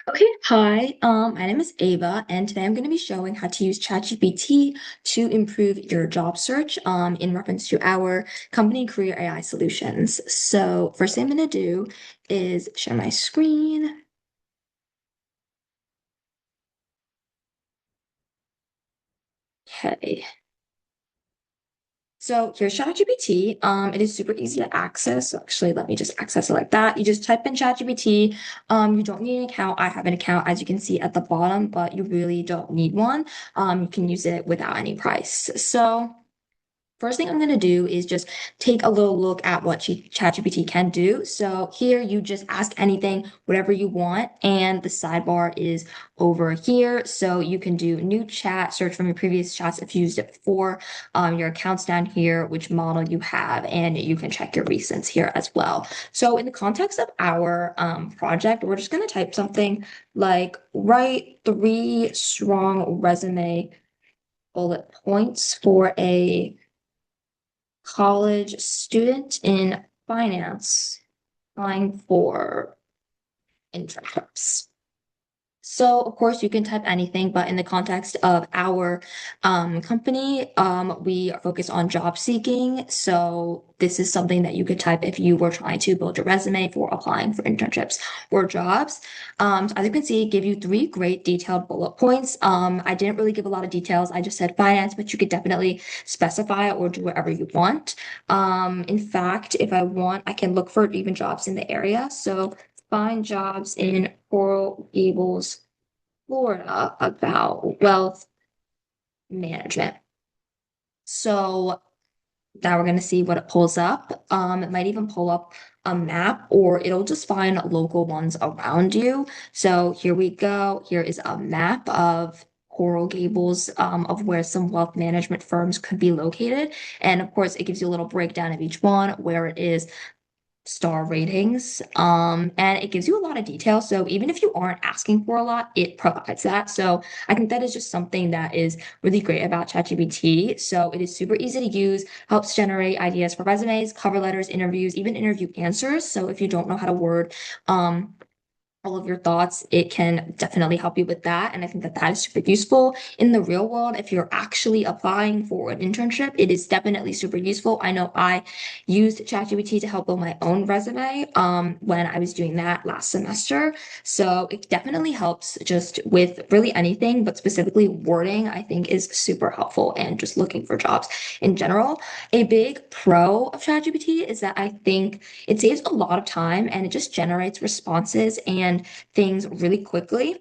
Okay, hi. My name is Ava, and today I'm going to be showing how to use ChatGPT to improve your job search in reference to our company Career AI solutions. So, first thing I'm going to do is share my screen. Okay. So here's ChatGPT. It is super easy to access. So actually, let me just access it like that. You just type in ChatGPT. You don't need an account. I have an account, as you can see at the bottom, but you really don't need one. You can use it without any price. So first thing I'm going to do is just take a little look at what ChatGPT can do. So here you just ask anything, whatever you want, and the sidebar is over here. So you can do new chat, search from your previous chats if you used it before, your accounts down here, which model you have, and you can check your recents here as well. So in the context of our project, we're just going to type something like write 3 strong resume bullet points for a college student in finance applying for internships. So, of course, you can type anything, but in the context of our company, we are focused on job seeking. So, this is something that you could type if you were trying to build your resume for applying for internships or jobs. So as you can see, give you 3 great detailed bullet points. I didn't really give a lot of details. I just said finance, but you could definitely specify or do whatever you want. In fact, if I want, I can look for even jobs in the area. So, find jobs in Coral Gables, Florida about wealth management. So now we're going to see what it pulls up. It might even pull up a map or it'll just find local ones around you. So here we go. Here is a map of Coral Gables, of where some wealth management firms could be located. And of course, it gives you a little breakdown of each one, where it is, star ratings. And it gives you a lot of detail. So even if you aren't asking for a lot, it provides that. So I think that is just something that is really great about ChatGPT. So it is super easy to use, helps generate ideas for resumes, cover letters, interviews, even interview answers. So if you don't know how to word, all of your thoughts, it can definitely help you with that. And I think that that is super useful in the real world. If you're actually applying for an internship, it is definitely super useful. I know I used ChatGPT to help build my own resume when I was doing that last semester. So it definitely helps just with really anything, but specifically wording, I think is super helpful and just looking for jobs in general. A big pro of ChatGPT is that I think it saves a lot of time and it just generates responses and things really quickly.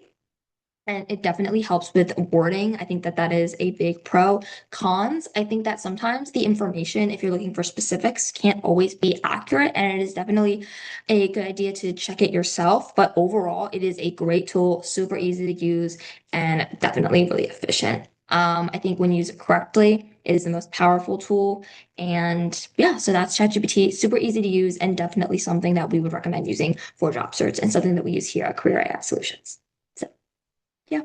And it definitely helps with wording. I think that that is a big pro. Cons, I think that sometimes the information, if you're looking for specifics, can't always be accurate. And it is definitely a good idea to check it yourself. But overall, it is a great tool, super easy to use, and definitely really efficient. I think when used correctly, it is the most powerful tool. And yeah, so that's ChatGPT, super easy to use, and definitely something that we would recommend using for job search and something that we use here at Career AI Solutions. So, yeah.